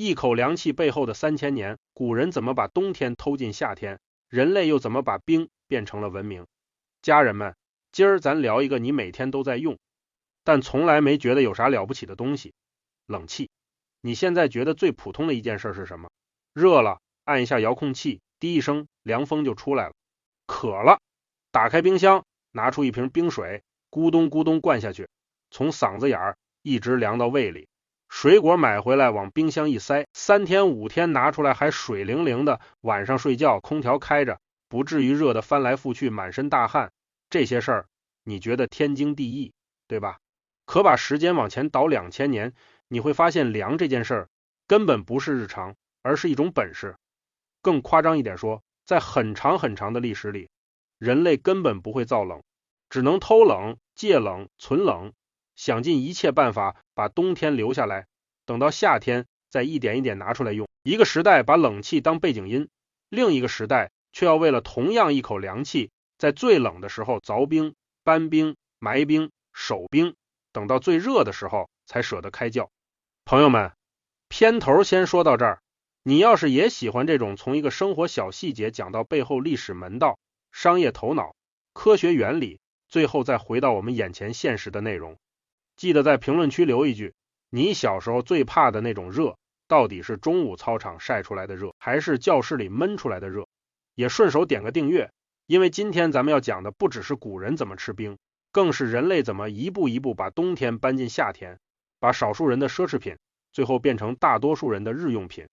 一口凉气背后的3000年，古人怎么把冬天偷进夏天，人类又怎么把冰变成了文明。家人们，今儿咱聊一个你每天都在用，但从来没觉得有啥了不起的东西，冷气。你现在觉得最普通的一件事是什么？热了，按一下遥控器，滴一声，凉风就出来了。渴了，打开冰箱，拿出一瓶冰水，咕咚咕咚灌下去，从嗓子眼儿一直凉到胃里。水果买回来往冰箱一塞，3天5天拿出来还水灵灵的，晚上睡觉空调开着，不至于热得翻来覆去满身大汗。这些事儿你觉得天经地义，对吧？可把时间往前倒2000年，你会发现凉这件事儿根本不是日常，而是一种本事。更夸张一点说，在很长很长的历史里，人类根本不会造冷，只能偷冷、借冷、存冷，想尽一切办法把冬天留下来，等到夏天再一点一点拿出来用。一个时代把冷气当背景音，另一个时代却要为了同样一口凉气，在最冷的时候凿冰、搬冰、埋冰、守冰，等到最热的时候才舍得开叫。朋友们，片头先说到这儿，你要是也喜欢这种从一个生活小细节讲到背后历史门道、商业头脑、科学原理，最后再回到我们眼前现实的内容，记得在评论区留一句，你小时候最怕的那种热，到底是中午操场晒出来的热，还是教室里闷出来的热？也顺手点个订阅，因为今天咱们要讲的不只是古人怎么吃冰，更是人类怎么一步一步把冬天搬进夏天，把少数人的奢侈品最后变成大多数人的日用品。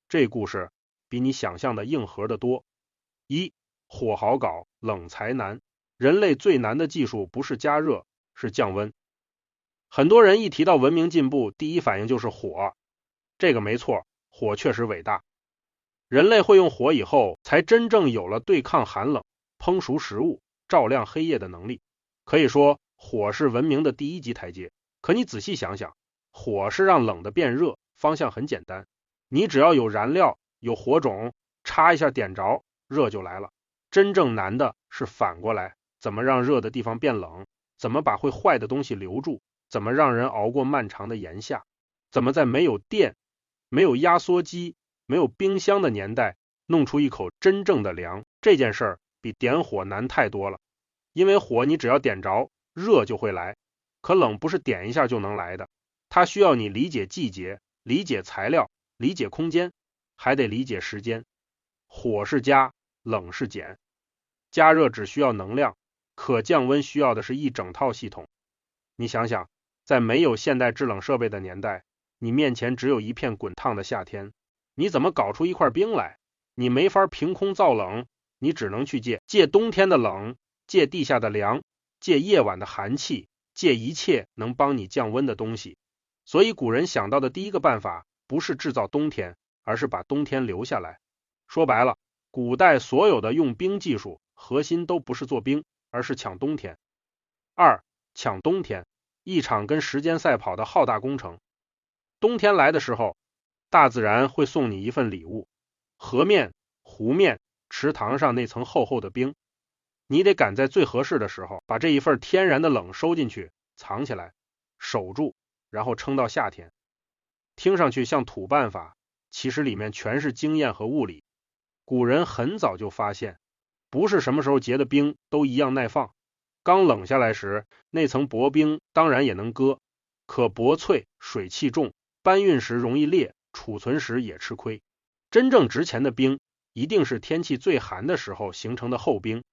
这故事比你想象的硬核的多。一，火好搞，冷才难。人类最难的技术不是加热，是降温。很多人一提到文明进步，第一反应就是火。这个没错，火确实伟大。人类会用火以后，才真正有了对抗寒冷、烹熟食物、照亮黑夜的能力。可以说，火是文明的第一级台阶。可你仔细想想，火是让冷的变热，方向很简单。你只要有燃料，有火种，插一下点着，热就来了。真正难的是反过来，怎么让热的地方变冷，怎么把会坏的东西留住，怎么让人熬过漫长的炎夏，怎么在没有电、没有压缩机、没有冰箱的年代，弄出一口真正的凉。这件事儿比点火难太多了。因为火你只要点着，热就会来，可冷不是点一下就能来的，它需要你理解季节，理解材料，理解空间，还得理解时间。火是加，冷是减。加热只需要能量，可降温需要的是一整套系统。你想想，在没有现代制冷设备的年代，你面前只有一片滚烫的夏天，你怎么搞出一块冰来？你没法凭空造冷，你只能去借冬天的冷，借地下的凉，借夜晚的寒气，借一切能帮你降温的东西。所以古人想到的第一个办法，不是制造冬天，而是把冬天留下来。说白了，古代所有的用冰技术，核心都不是做冰，而是抢冬天。二，抢冬天，一场跟时间赛跑的浩大工程。冬天来的时候，大自然会送你一份礼物，河面、湖面、池塘上那层厚厚的冰，你得赶在最合适的时候，把这一份天然的冷收进去，藏起来，守住，然后撑到夏天。听上去像土办法，其实里面全是经验和物理。古人很早就发现，不是什么时候结的冰都一样耐放。刚冷下来时，那层薄冰当然也能割，可薄脆，水汽重，搬运时容易裂，储存时也吃亏。真正值钱的冰，一定是天气最寒的时候形成的厚冰。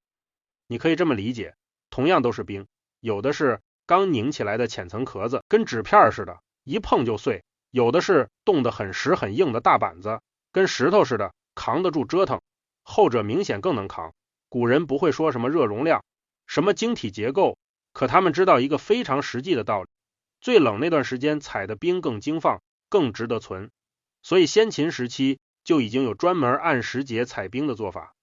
你可以这么理解，同样都是冰，有的是刚拧起来的浅层壳子，跟纸片似的，一碰就碎；有的是冻得很实很硬的大板子，跟石头似的，扛得住折腾，后者明显更能扛。古人不会说什么热容量，什么晶体结构，可他们知道一个非常实际的道理，最冷那段时间采的冰更精放，更值得存。所以先秦时期就已经有专门按时节采冰的做法。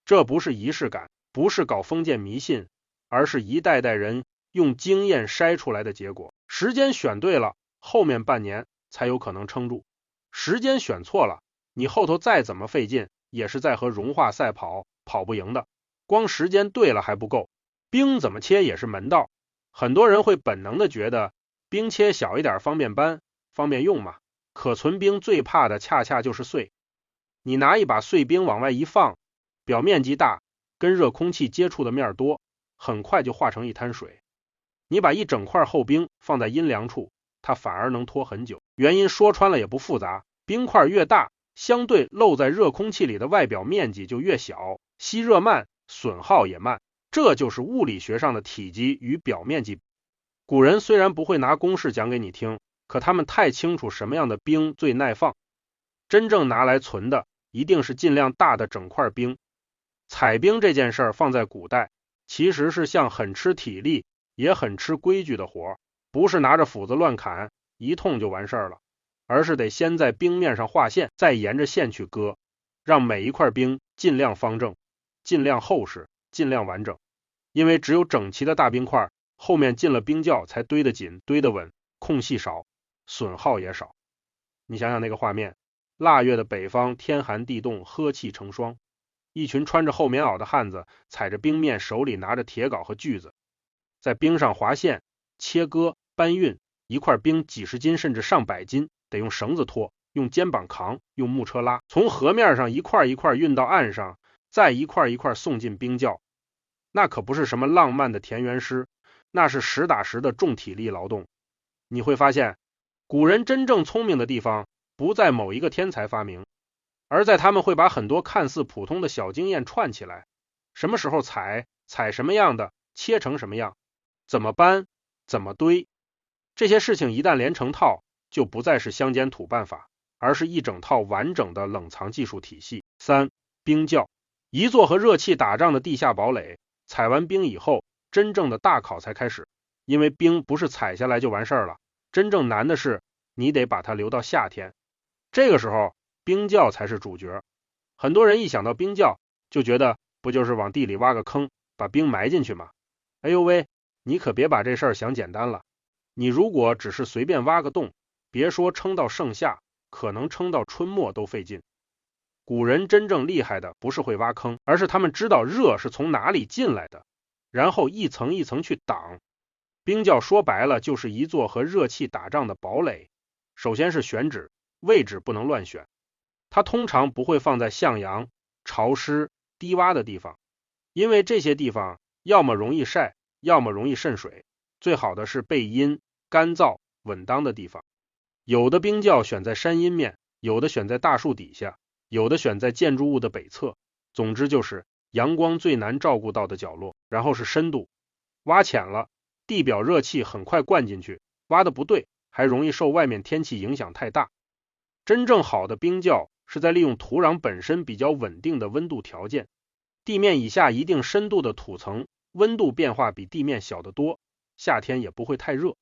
这不是仪式感，不是搞封建迷信，而是一代代人用经验筛出来的结果。时间选对了，后面半年才有可能撑住。时间选错了，你后头再怎么费劲，也是在和融化赛跑，跑不赢的。光时间对了还不够，冰怎么切也是门道。很多人会本能的觉得冰切小一点方便搬，方便用嘛。可存冰最怕的恰恰就是碎。你拿一把碎冰往外一放，表面积大，跟热空气接触的面多，很快就化成一滩水。你把一整块厚冰放在阴凉处，它反而能拖很久。原因说穿了也不复杂，冰块越大，相对漏在热空气里的外表面积就越小，吸热慢，损耗也慢。这就是物理学上的体积与表面积。古人虽然不会拿公式讲给你听，可他们太清楚什么样的冰最耐放。真正拿来存的一定是尽量大的整块冰。采冰这件事儿放在古代，其实是项很吃体力也很吃规矩的活，不是拿着斧子乱砍，一通就完事儿了，而是得先在冰面上画线，再沿着线去割，让每一块冰尽量方正，尽量厚实，尽量完整。因为只有整齐的大冰块，后面进了冰窖才堆得紧，堆得稳，空隙少，损耗也少。你想想那个画面，腊月的北方，天寒地冻，呵气成霜，一群穿着厚棉袄的汉子踩着冰面，手里拿着铁镐和锯子，在冰上划线、切割、搬运，一块冰几十斤甚至上百斤，得用绳子拖，用肩膀扛，用木车拉，从河面上一块一块运到岸上，再一块一块送进冰窖。那可不是什么浪漫的田园诗，那是实打实的重体力劳动。你会发现，古人真正聪明的地方不在某一个天才发明，而在他们会把很多看似普通的小经验串起来。什么时候采什么样的，切成什么样，怎么搬，怎么堆，这些事情一旦连成套，就不再是乡间土办法，而是一整套完整的冷藏技术体系。3. 冰窖，一座和热气打仗的地下堡垒。采完冰以后，真正的大考才开始，因为冰不是采下来就完事儿了，真正难的是你得把它留到夏天，这个时候冰窖才是主角。很多人一想到冰窖就觉得不就是往地里挖个坑，把冰埋进去吗？哎呦喂，你可别把这事儿想简单了。你如果只是随便挖个洞，别说撑到盛夏，可能撑到春末都费劲。古人真正厉害的不是会挖坑，而是他们知道热是从哪里进来的，然后一层一层去挡。冰窖说白了就是一座和热气打仗的堡垒。首先是选址，位置不能乱选，它通常不会放在向阳、潮湿、低洼的地方，因为这些地方要么容易晒，要么容易渗水。最好的是背阴、干燥、稳当的地方。有的冰窖选在山阴面，有的选在大树底下，有的选在建筑物的北侧，总之就是阳光最难照顾到的角落。然后是深度，挖浅了，地表热气很快灌进去，挖的不对，还容易受外面天气影响太大。真正好的冰窖是在利用土壤本身比较稳定的温度条件，地面以下一定深度的土层，温度变化比地面小得多，夏天也不会太热。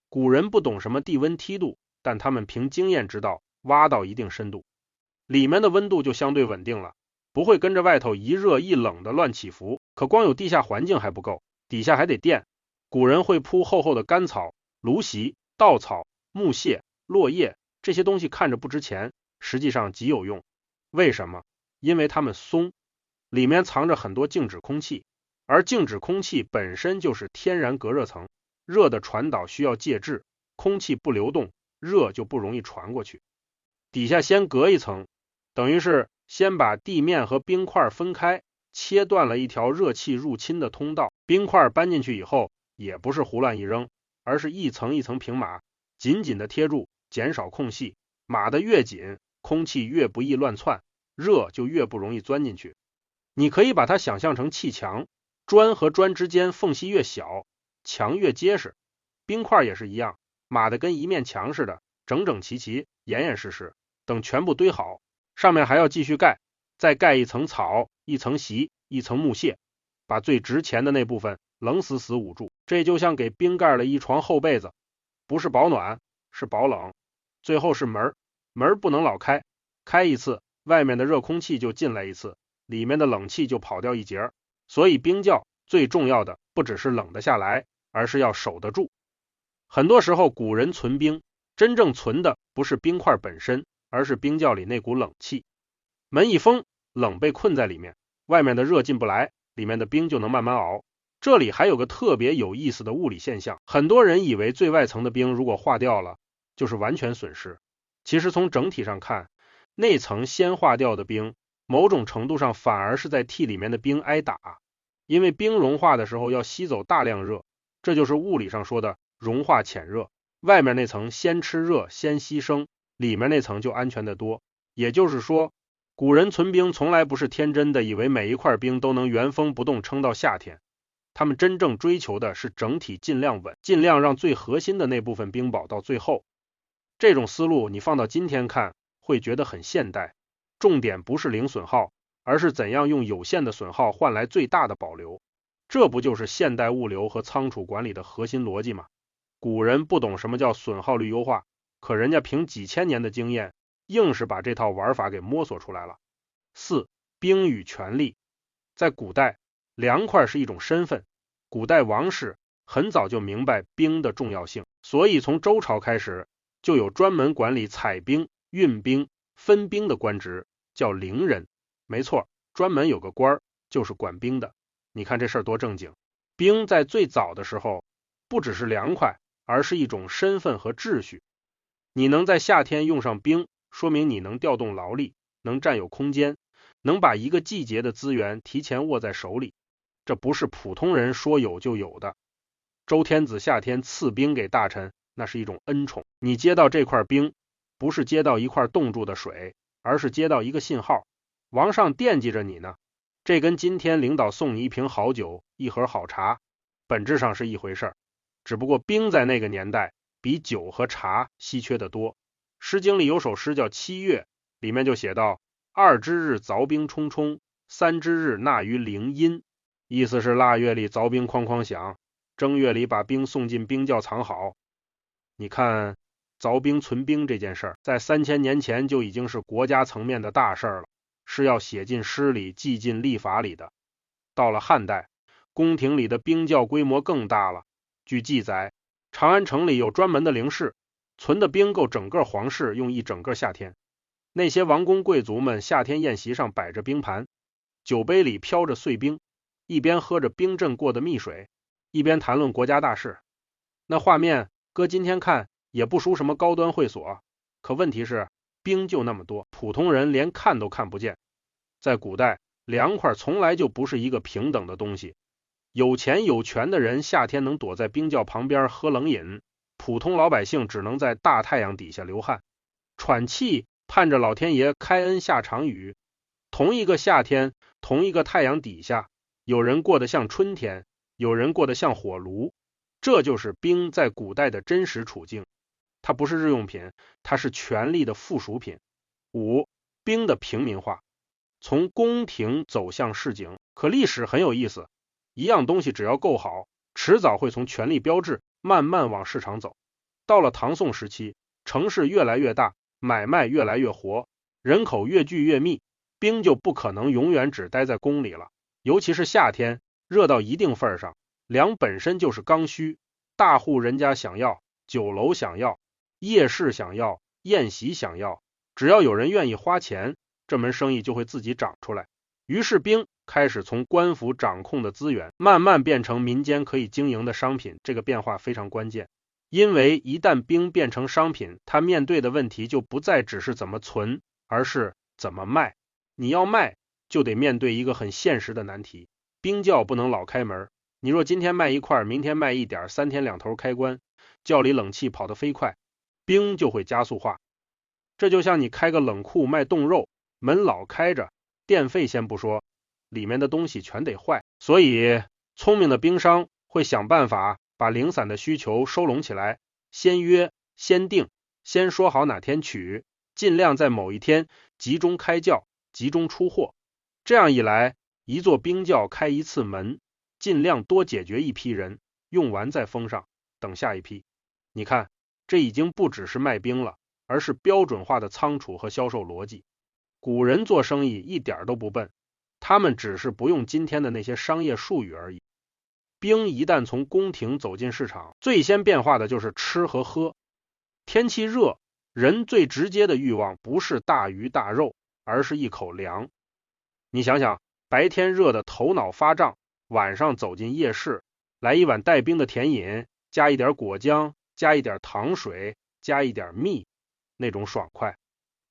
古人不懂什么地温梯度，但他们凭经验知道，挖到一定深度，里面的温度就相对稳定了，不会跟着外头一热一冷的乱起伏。可光有地下环境还不够，底下还得垫。古人会铺厚厚的干草、芦席、稻草、木屑、落叶，这些东西看着不值钱，实际上极有用。为什么？因为它们松，里面藏着很多静止空气，而静止空气本身就是天然隔热层，热的传导需要介质，空气不流动，热就不容易传过去。底下先隔一层，等于是先把地面和冰块分开，切断了一条热气入侵的通道。冰块搬进去以后，也不是胡乱一扔，而是一层一层平码，紧紧的贴住，减少空隙。码的越紧，空气越不易乱窜，热就越不容易钻进去。你可以把它想象成砌墙，砖和砖之间缝隙越小，墙越结实。冰块也是一样，码的跟一面墙似的，整整齐齐，严严实实。等全部堆好，上面还要继续盖，再盖一层草，一层席，一层木屑，把最值钱的那部分冷死死捂住。这就像给冰盖了一床厚被子，不是保暖，是保冷。最后是门，门不能老开，开一次，外面的热空气就进来一次，里面的冷气就跑掉一截。所以冰窖最重要的不只是冷得下来，而是要守得住。很多时候古人存冰，真正存的不是冰块本身，而是冰窖里那股冷气。门一封，冷被困在里面，外面的热进不来，里面的冰就能慢慢熬。这里还有个特别有意思的物理现象，很多人以为最外层的冰如果化掉了就是完全损失，其实从整体上看，那层先化掉的冰，某种程度上反而是在替里面的冰挨打，因为冰融化的时候要吸走大量热，这就是物理上说的融化潜热。外面那层先吃热先牺牲，里面那层就安全得多。也就是说，古人存冰从来不是天真的以为每一块冰都能原封不动撑到夏天，他们真正追求的是整体尽量稳，尽量让最核心的那部分冰保到最后。这种思路你放到今天看，会觉得很现代，重点不是零损耗，而是怎样用有限的损耗换来最大的保留。这不就是现代物流和仓储管理的核心逻辑吗？古人不懂什么叫损耗率优化，可人家凭几千年的经验，硬是把这套玩法给摸索出来了。4. 冰与权力。在古代，凉快是一种身份，古代王室很早就明白冰的重要性，所以从周朝开始，就有专门管理采冰、运冰、分冰的官职，叫陵人。没错，专门有个官就是管冰的。你看这事儿多正经。冰在最早的时候，不只是凉快，而是一种身份和秩序。你能在夏天用上冰，说明你能调动劳力，能占有空间，能把一个季节的资源提前握在手里。这不是普通人说有就有的。周天子夏天赐冰给大臣，那是一种恩宠。你接到这块冰，不是接到一块冻住的水，而是接到一个信号，王上惦记着你呢。这跟今天领导送你一瓶好酒、一盒好茶，本质上是一回事儿。只不过冰在那个年代比酒和茶稀缺得多。诗经里有首诗叫《七月》，里面就写道：“2之日凿冰冲冲，3之日纳于陵阴。”意思是腊月里凿冰哐哐响，正月里把冰送进冰窖藏好。你看，凿冰存冰这件事儿，在3000年前就已经是国家层面的大事儿了，是要写进诗里、记进历法里的。到了汉代，宫廷里的冰窖规模更大了。据记载，长安城里有专门的陵室，存的冰够整个皇室用一整个夏天。那些王公贵族们夏天宴席上摆着冰盘，酒杯里飘着碎冰，一边喝着冰镇过的蜜水，一边谈论国家大事。那画面搁今天看也不输什么高端会所，可问题是冰就那么多，普通人连看都看不见。在古代，凉快从来就不是一个平等的东西。有钱有权的人夏天能躲在冰窖旁边喝冷饮，普通老百姓只能在大太阳底下流汗喘气，盼着老天爷开恩下场雨。同一个夏天，同一个太阳底下，有人过得像春天，有人过得像火炉。这就是冰在古代的真实处境。它不是日用品，它是权力的附属品。5. 冰的平民化。从宫廷走向市井，可历史很有意思。一样东西只要够好，迟早会从权力标志慢慢往市场走。到了唐宋时期，城市越来越大，买卖越来越活，人口越聚越密，冰就不可能永远只待在宫里了。尤其是夏天，热到一定份上，凉本身就是刚需，大户人家想要，酒楼想要，夜市想要，宴席想要，只要有人愿意花钱，这门生意就会自己长出来。于是冰开始从官府掌控的资源，慢慢变成民间可以经营的商品。这个变化非常关键，因为一旦冰变成商品，它面对的问题就不再只是怎么存，而是怎么卖。你要卖，就得面对一个很现实的难题，冰窖不能老开门。你若今天卖一块，明天卖一点，3天2头开关，窖里冷气跑得飞快，冰就会加速化。这就像你开个冷库卖冻肉，门老开着，电费先不说，里面的东西全得坏。所以聪明的冰商会想办法把零散的需求收拢起来，先约先定，先说好哪天取，尽量在某一天集中开窖，集中出货。这样一来，一座冰窖开一次门，尽量多解决一批人，用完再封上，等下一批。你看，这已经不只是卖冰了，而是标准化的仓储和销售逻辑。古人做生意一点都不笨，他们只是不用今天的那些商业术语而已。冰一旦从宫廷走进市场，最先变化的就是吃和喝。天气热，人最直接的欲望不是大鱼大肉，而是一口凉。你想想，白天热的头脑发胀，晚上走进夜市，来一碗带冰的甜饮，加一点果浆，加一点糖水，加一点蜜，那种爽快。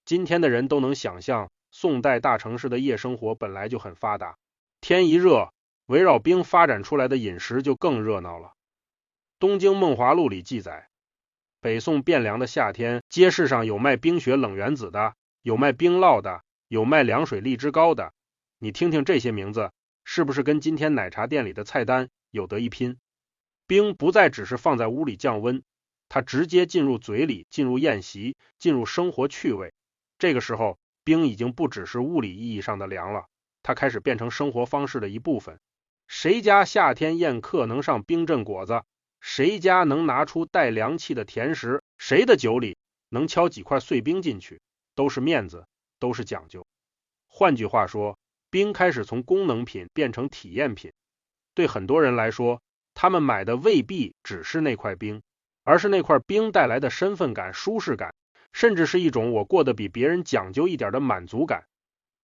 今天的人都能想象，宋代大城市的夜生活本来就很发达，天一热，围绕冰发展出来的饮食就更热闹了。《东京梦华录》里记载，北宋汴梁的夏天，街市上有卖冰雪冷原子的，有卖冰酪的，有卖凉水荔枝糕的。你听听这些名字，是不是跟今天奶茶店里的菜单有得一拼？冰不再只是放在屋里降温，它直接进入嘴里，进入宴席，进入生活趣味。这个时候，冰已经不只是物理意义上的凉了，它开始变成生活方式的一部分。谁家夏天宴客能上冰镇果子？谁家能拿出带凉气的甜食？谁的酒里能敲几块碎冰进去？都是面子，都是讲究。换句话说，冰开始从功能品变成体验品。对很多人来说，他们买的未必只是那块冰，而是那块冰带来的身份感、舒适感，甚至是一种我过得比别人讲究一点的满足感。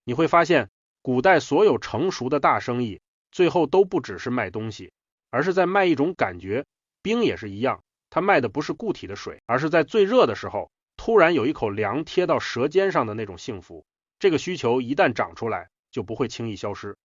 你会发现，古代所有成熟的大生意，最后都不只是卖东西，而是在卖一种感觉。冰也是一样，它卖的不是固体的水，而是在最热的时候，突然有一口凉贴到舌尖上的那种幸福。这个需求一旦长出来，就不会轻易消失。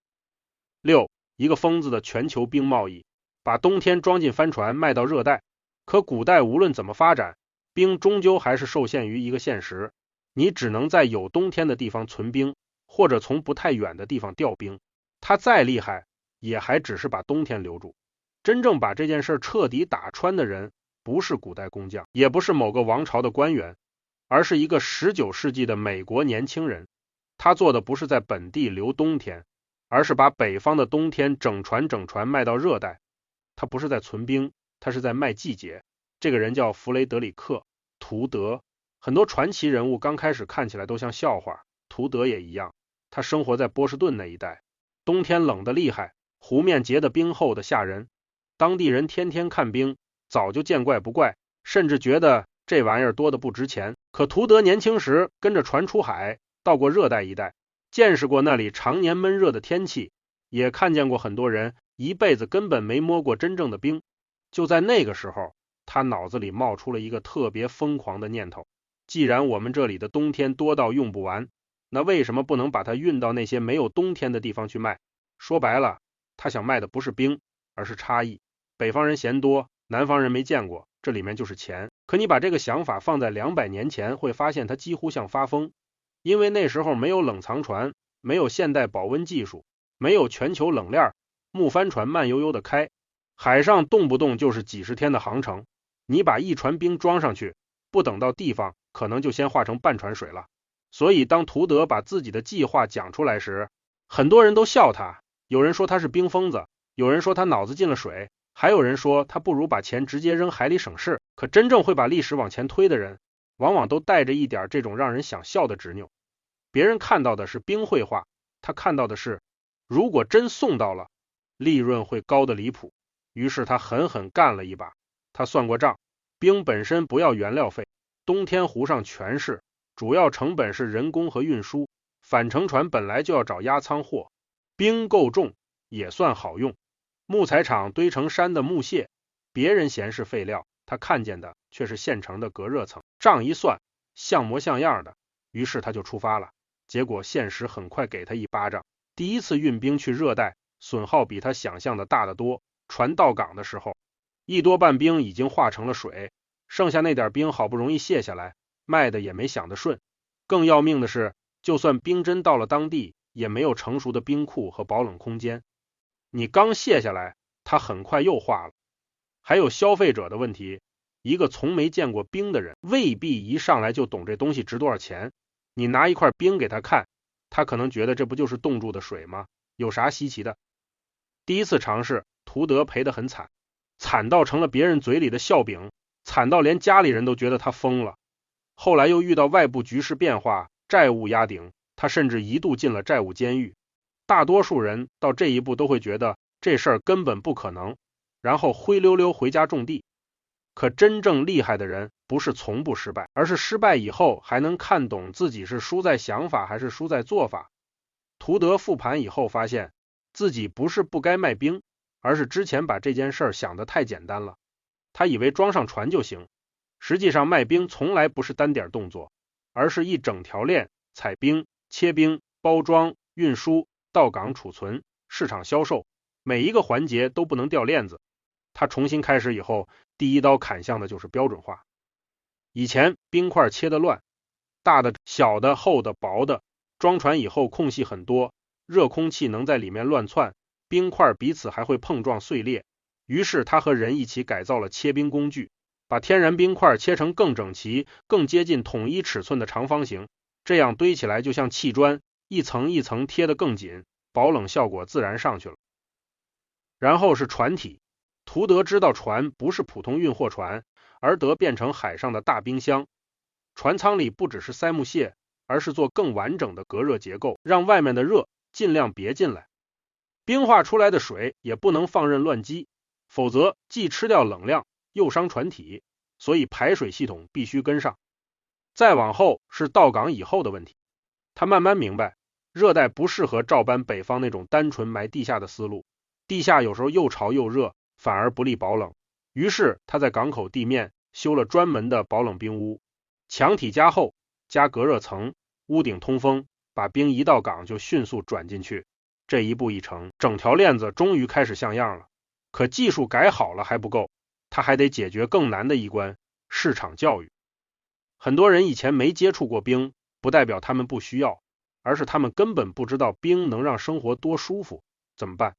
6. 一个疯子的全球冰贸易，把冬天装进帆船卖到热带。可古代无论怎么发展，冰终究还是受限于一个现实，你只能在有冬天的地方存冰，或者从不太远的地方调冰。它再厉害，也还只是把冬天留住。真正把这件事彻底打穿的人，不是古代工匠，也不是某个王朝的官员，而是一个19世纪的美国年轻人。他做的不是在本地留冬天，而是把北方的冬天整船卖到热带。他不是在存冰，他是在卖季节。这个人叫弗雷德里克·图德。很多传奇人物刚开始看起来都像笑话，图德也一样。他生活在波士顿那一带，冬天冷得厉害，湖面结的冰厚的吓人。当地人天天看冰，早就见怪不怪，甚至觉得这玩意儿多得不值钱。可图德年轻时跟着船出海，到过热带一带，见识过那里常年闷热的天气，也看见过很多人一辈子根本没摸过真正的冰。就在那个时候，他脑子里冒出了一个特别疯狂的念头，既然我们这里的冬天多到用不完，那为什么不能把它运到那些没有冬天的地方去卖？说白了，他想卖的不是冰，而是差异。北方人嫌多，南方人没见过，这里面就是钱。可你把这个想法放在200年前，会发现它几乎像发疯。因为那时候没有冷藏船，没有现代保温技术，没有全球冷链，木帆船慢悠悠的开，海上动不动就是几十天的航程。你把一船冰装上去，不等到地方，可能就先化成半船水了。所以当图德把自己的计划讲出来时，很多人都笑他，有人说他是冰疯子，有人说他脑子进了水，还有人说他不如把钱直接扔海里省事。可真正会把历史往前推的人，往往都带着一点这种让人想笑的执拗。别人看到的是冰绘画，他看到的是，如果真送到了，利润会高得离谱。于是他狠狠干了一把。他算过账，冰本身不要原料费，冬天湖上全是，主要成本是人工和运输，返程船本来就要找压舱货，冰够重也算好用。木材厂堆成山的木屑，别人嫌是废料，他看见的却是现成的隔热层。账一算，像模像样的，于是他就出发了。结果现实很快给他一巴掌。第一次运冰去热带，损耗比他想象的大得多。船到港的时候，1多半冰已经化成了水，剩下那点冰好不容易卸下来，卖的也没想得顺。更要命的是，就算冰真到了当地，也没有成熟的冰库和保冷空间。你刚卸下来，它很快又化了。还有消费者的问题，一个从没见过冰的人，未必一上来就懂这东西值多少钱。你拿一块冰给他看，他可能觉得这不就是冻住的水吗？有啥稀奇的？第一次尝试，图德赔得很惨，惨到成了别人嘴里的笑柄，惨到连家里人都觉得他疯了。后来又遇到外部局势变化，债务压顶，他甚至一度进了债务监狱。大多数人到这一步都会觉得这事儿根本不可能，然后灰溜溜回家种地。可真正厉害的人不是从不失败，而是失败以后还能看懂自己是输在想法还是输在做法。图德复盘以后发现，自己不是不该卖冰，而是之前把这件事儿想得太简单了。他以为装上船就行，实际上卖冰从来不是单点动作，而是一整条链，采冰、切冰、包装、运输、到港储存、市场销售，每一个环节都不能掉链子。他重新开始以后，第一刀砍向的就是标准化。以前冰块切得乱，大的、小的、厚的、薄的，装船以后空隙很多，热空气能在里面乱窜，冰块彼此还会碰撞碎裂。于是他和人一起改造了切冰工具，把天然冰块切成更整齐、更接近统一尺寸的长方形，这样堆起来就像砌砖，一层一层贴得更紧，保冷效果自然上去了。然后是船体，图德知道船不是普通运货船，而得变成海上的大冰箱。船舱里不只是塞木屑，而是做更完整的隔热结构，让外面的热尽量别进来。冰化出来的水也不能放任乱积，否则既吃掉冷量，又伤船体，所以排水系统必须跟上。再往后是到港以后的问题，他慢慢明白，热带不适合照搬北方那种单纯埋地下的思路，地下有时候又潮又热，反而不利保冷。于是他在港口地面修了专门的保冷冰屋，墙体加厚，加隔热层，屋顶通风，把冰一到港就迅速转进去。这一步一成，整条链子终于开始像样了。可技术改好了还不够，他还得解决更难的一关，市场教育。很多人以前没接触过冰，不代表他们不需要，而是他们根本不知道冰能让生活多舒服。怎么办？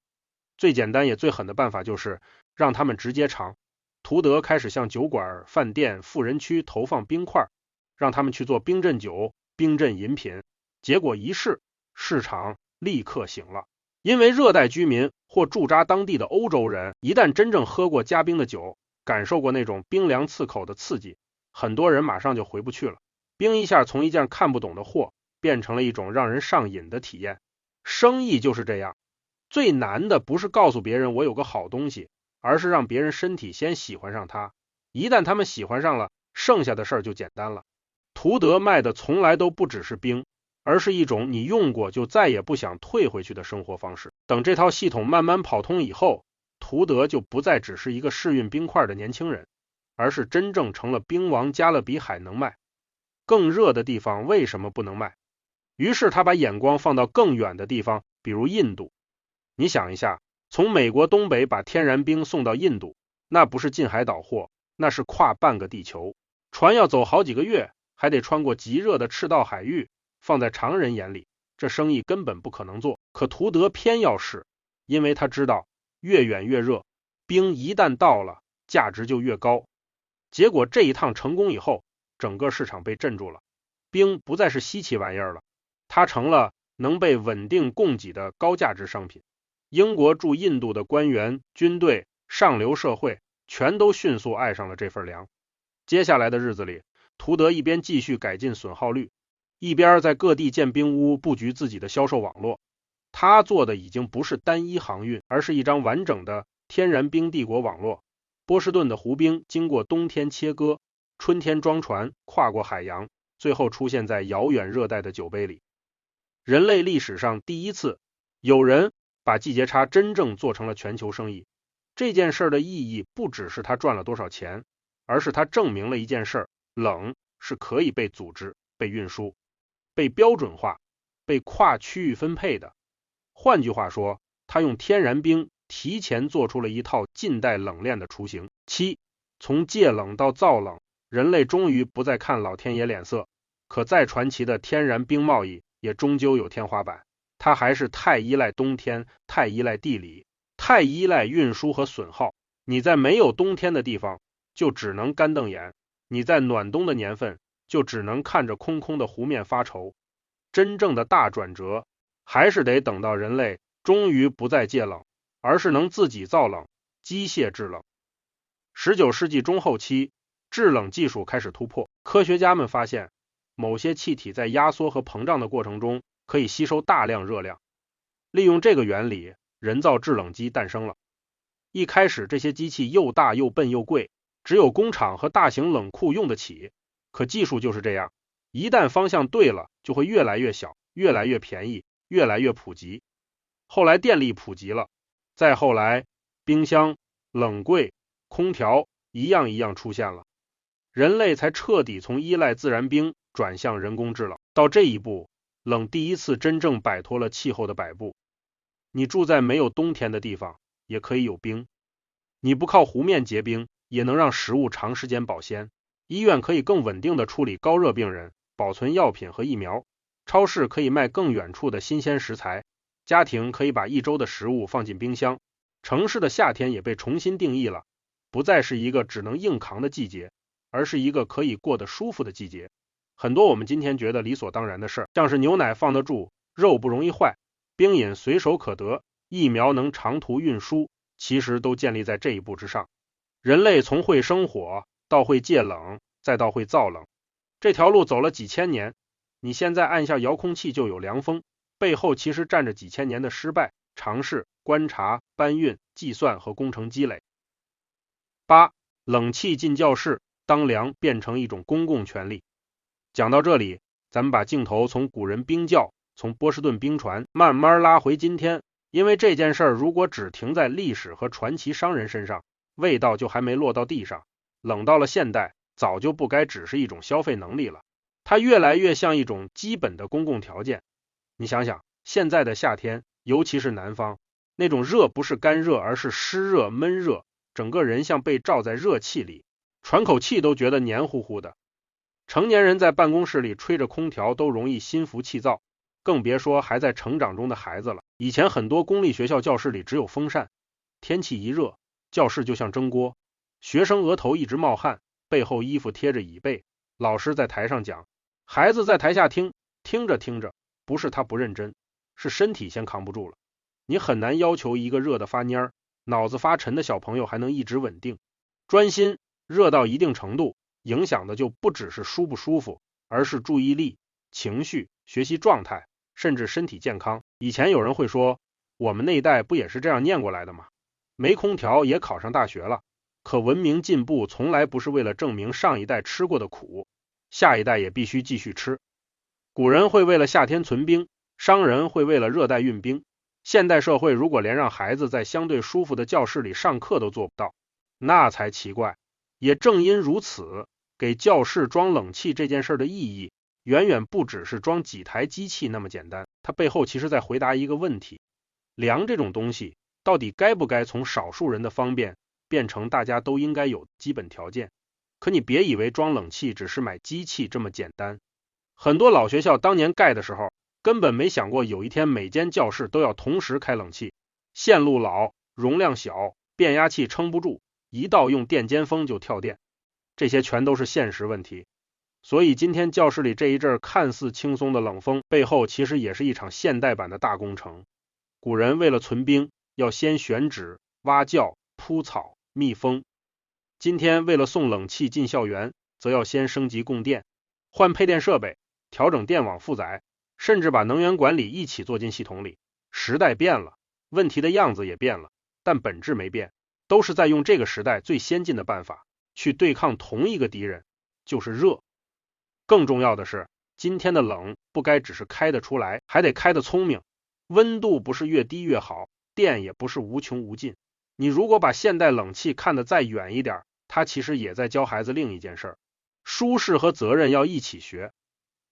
最简单也最狠的办法就是让他们直接尝。图德开始向酒馆、饭店、富人区投放冰块，让他们去做冰镇酒、冰镇饮品。结果一试，市场立刻醒了。因为热带居民或驻扎当地的欧洲人，一旦真正喝过加冰的酒，感受过那种冰凉刺口的刺激，很多人马上就回不去了。冰一下从一件看不懂的货，变成了一种让人上瘾的体验。生意就是这样，最难的不是告诉别人我有个好东西，而是让别人身体先喜欢上它。一旦他们喜欢上了，剩下的事儿就简单了。图德卖的从来都不只是冰，而是一种你用过就再也不想退回去的生活方式。等这套系统慢慢跑通以后，图德就不再只是一个试运冰块的年轻人，而是真正成了冰王加勒比海能卖。更热的地方为什么不能卖？于是他把眼光放到更远的地方，比如印度。你想一下，从美国东北把天然冰送到印度，那不是近海倒货，那是跨半个地球，船要走好几个月，还得穿过极热的赤道海域，放在常人眼里，这生意根本不可能做。可图德偏要试，因为他知道越远越热，冰一旦到了，价值就越高。结果这一趟成功以后，整个市场被镇住了，冰不再是稀奇玩意儿了，它成了能被稳定供给的高价值商品。英国驻印度的官员、军队、上流社会全都迅速爱上了这份粮。接下来的日子里，图德一边继续改进损耗率，一边在各地建冰屋，布局自己的销售网络。他做的已经不是单一航运，而是一张完整的天然冰帝国网络。波士顿的湖冰经过冬天切割，春天装船，跨过海洋，最后出现在遥远热带的酒杯里。人类历史上第一次，有人把季节差真正做成了全球生意。这件事的意义不只是他赚了多少钱，而是他证明了一件事，冷是可以被组织、被运输、被标准化、被跨区域分配的。换句话说，他用天然冰提前做出了一套近代冷链的雏形。从戒冷到造冷，人类终于不再看老天爷脸色。可再传奇的天然冰贸易也终究有天花板，它还是太依赖冬天，太依赖地理，太依赖运输和损耗。你在没有冬天的地方就只能干瞪眼，你在暖冬的年份就只能看着空空的湖面发愁。真正的大转折还是得等到人类终于不再戒冷，而是能自己造冷，机械制冷。19世纪中后期，制冷技术开始突破，科学家们发现某些气体在压缩和膨胀的过程中可以吸收大量热量。利用这个原理，人造制冷机诞生了。一开始这些机器又大又笨又贵，只有工厂和大型冷库用得起。可技术就是这样，一旦方向对了，就会越来越小，越来越便宜，越来越普及。后来电力普及了，再后来冰箱、冷柜、空调一样一样出现了。人类才彻底从依赖自然冰转向人工制冷。到这一步，冷第一次真正摆脱了气候的摆布。你住在没有冬天的地方，也可以有冰。你不靠湖面结冰，也能让食物长时间保鲜。医院可以更稳定地处理高热病人，保存药品和疫苗。超市可以卖更远处的新鲜食材。家庭可以把1周的食物放进冰箱。城市的夏天也被重新定义了，不再是一个只能硬扛的季节，而是一个可以过得舒服的季节。很多我们今天觉得理所当然的事，像是牛奶放得住，肉不容易坏，冰饮随手可得，疫苗能长途运输，其实都建立在这一步之上。人类从会生火到会戒冷，再到会造冷，这条路走了几千年。你现在按下遥控器就有凉风，背后其实站着几千年的失败、尝试、观察、搬运、计算和工程积累。8. 冷气进教室，当凉变成一种公共权利。讲到这里，咱们把镜头从古人冰窖，从波士顿冰船慢慢拉回今天，因为这件事儿如果只停在历史和传奇商人身上，味道就还没落到地上。冷到了现代，早就不该只是一种消费能力了，它越来越像一种基本的公共条件。你想想，现在的夏天，尤其是南方，那种热不是干热，而是湿热闷热，整个人像被罩在热气里，喘口气都觉得黏糊糊的。成年人在办公室里吹着空调都容易心浮气躁，更别说还在成长中的孩子了。以前很多公立学校教室里只有风扇，天气一热，教室就像蒸锅，学生额头一直冒汗，背后衣服贴着椅背，老师在台上讲，孩子在台下听，听着听着，不是他不认真，是身体先扛不住了。你很难要求一个热得发蔫、脑子发沉的小朋友还能一直稳定专心。热到一定程度，影响的就不只是舒不舒服，而是注意力、情绪、学习状态，甚至身体健康。以前有人会说，我们那一代不也是这样念过来的吗？没空调也考上大学了。可文明进步从来不是为了证明上一代吃过的苦，下一代也必须继续吃。古人会为了夏天存冰，商人会为了热带运冰。现代社会如果连让孩子在相对舒服的教室里上课都做不到，那才奇怪。也正因如此，给教室装冷气这件事的意义，远远不只是装几台机器那么简单。它背后其实在回答一个问题：凉这种东西，到底该不该从少数人的方便，变成大家都应该有基本条件？可你别以为装冷气只是买机器这么简单。很多老学校当年盖的时候，根本没想过有一天每间教室都要同时开冷气，线路老，容量小，变压器撑不住，一到用电尖峰就跳电，这些全都是现实问题。所以今天教室里这一阵看似轻松的冷风，背后其实也是一场现代版的大工程。古人为了存冰，要先选址、挖窖、铺草、密封。今天为了送冷气进校园，则要先升级供电，换配电设备，调整电网负载，甚至把能源管理一起做进系统里。时代变了，问题的样子也变了，但本质没变，都是在用这个时代最先进的办法去对抗同一个敌人，就是热。更重要的是，今天的冷不该只是开得出来，还得开得聪明。温度不是越低越好，电也不是无穷无尽。你如果把现代冷气看得再远一点，它其实也在教孩子另一件事：舒适和责任要一起学。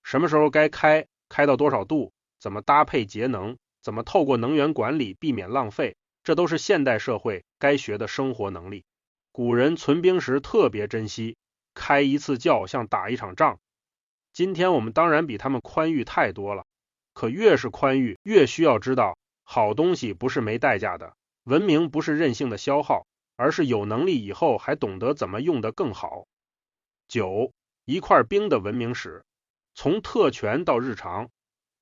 什么时候该开，开到多少度，怎么搭配节能，怎么透过能源管理避免浪费，这都是现代社会该学的生活能力。古人存冰时特别珍惜，开一次窖像打一场仗。今天我们当然比他们宽裕太多了，可越是宽裕，越需要知道，好东西不是没代价的，文明不是任性的消耗，而是有能力以后还懂得怎么用得更好。9. 一块冰的文明史，从特权到日常。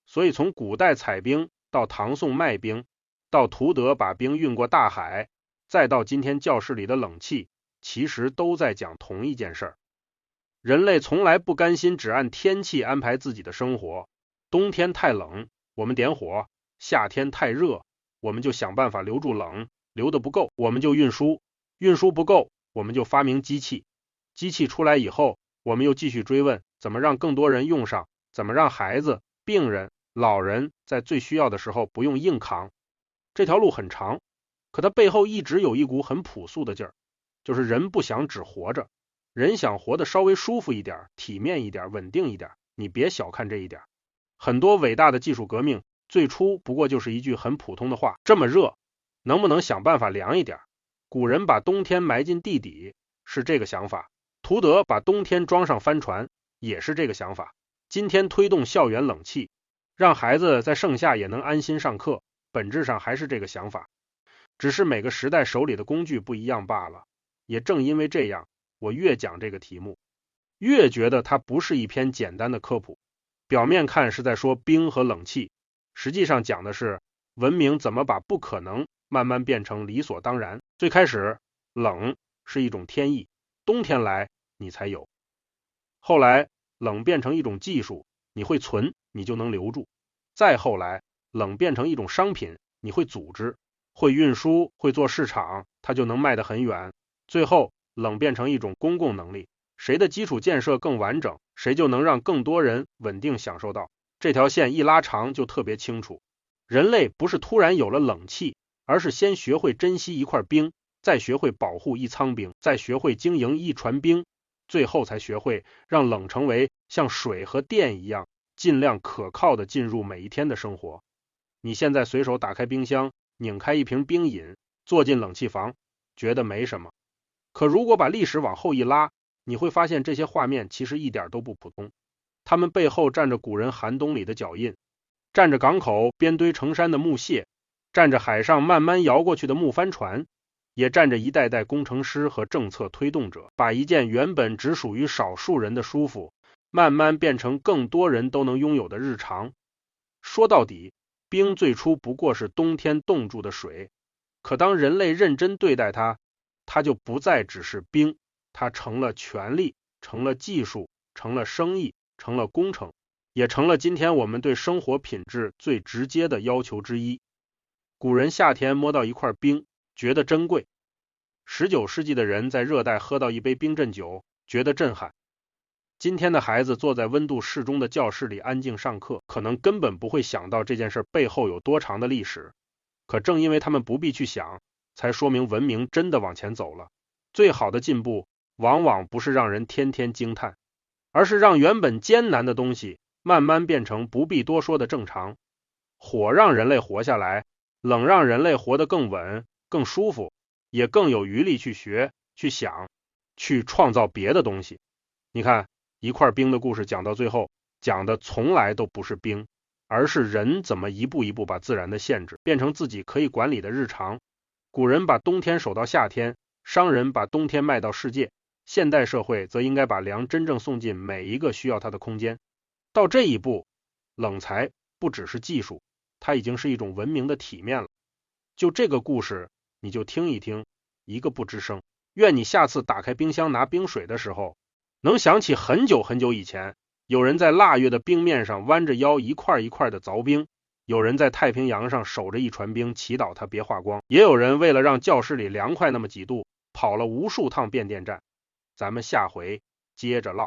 所以从古代采冰，到唐宋卖冰，到图德把冰运过大海，再到今天教室里的冷气，其实都在讲同一件事儿。人类从来不甘心只按天气安排自己的生活，冬天太冷，我们点火；夏天太热，我们就想办法留住冷，留得不够，我们就运输；运输不够，我们就发明机器。机器出来以后，我们又继续追问，怎么让更多人用上，怎么让孩子、病人、老人在最需要的时候不用硬扛。这条路很长，可它背后一直有一股很朴素的劲儿，就是人不想只活着，人想活得稍微舒服一点、体面一点、稳定一点，你别小看这一点。很多伟大的技术革命最初不过就是一句很普通的话，这么热，能不能想办法凉一点？古人把冬天埋进地底是这个想法，图德把冬天装上帆船也是这个想法。今天推动校园冷气，让孩子在盛夏也能安心上课，本质上还是这个想法，只是每个时代手里的工具不一样罢了。也正因为这样，我越讲这个题目，越觉得它不是一篇简单的科普。表面看是在说冰和冷气，实际上讲的是文明怎么把不可能慢慢变成理所当然。最开始，冷是一种天意，冬天来你才有。后来，冷变成一种技术，你会存，你就能留住。再后来，冷变成一种商品，你会组织，会运输，会做市场，它就能卖得很远。最后，冷变成一种公共能力，谁的基础建设更完整，谁就能让更多人稳定享受到。这条线一拉长就特别清楚。人类不是突然有了冷气，而是先学会珍惜一块冰，再学会保护一舱冰，再学会经营一船冰，最后才学会让冷成为像水和电一样尽量可靠的进入每一天的生活。你现在随手打开冰箱，拧开一瓶冰饮，坐进冷气房，觉得没什么。可如果把历史往后一拉，你会发现这些画面其实一点都不普通。他们背后站着古人寒冬里的脚印，站着港口编堆成山的木屑，站着海上慢慢摇过去的木帆船，也站着一代代工程师和政策推动者，把一件原本只属于少数人的舒服，慢慢变成更多人都能拥有的日常。说到底，冰最初不过是冬天冻住的水，可当人类认真对待它，它就不再只是冰，它成了权力，成了技术，成了生意，成了工程，也成了今天我们对生活品质最直接的要求之一。古人夏天摸到一块冰，觉得珍贵；19世纪的人在热带喝到一杯冰镇酒，觉得震撼。今天的孩子坐在温度适中的教室里安静上课，可能根本不会想到这件事背后有多长的历史。可正因为他们不必去想，才说明文明真的往前走了。最好的进步往往不是让人天天惊叹，而是让原本艰难的东西慢慢变成不必多说的正常。火让人类活下来，冷让人类活得更稳、更舒服，也更有余力去学、去想、去创造别的东西。你看，一块冰的故事讲到最后，讲的从来都不是冰，而是人怎么一步一步把自然的限制变成自己可以管理的日常。古人把冬天守到夏天，商人把冬天卖到世界，现代社会则应该把凉真正送进每一个需要它的空间。到这一步，冷才不只是技术，它已经是一种文明的体面了。就这个故事，你就听一听，一个不吱声。愿你下次打开冰箱拿冰水的时候，能想起很久很久以前，有人在腊月的冰面上弯着腰一块一块的凿冰，有人在太平洋上守着一船冰，祈祷它别化光，也有人为了让教室里凉快那么几度，跑了无数趟变电站。咱们下回接着唠。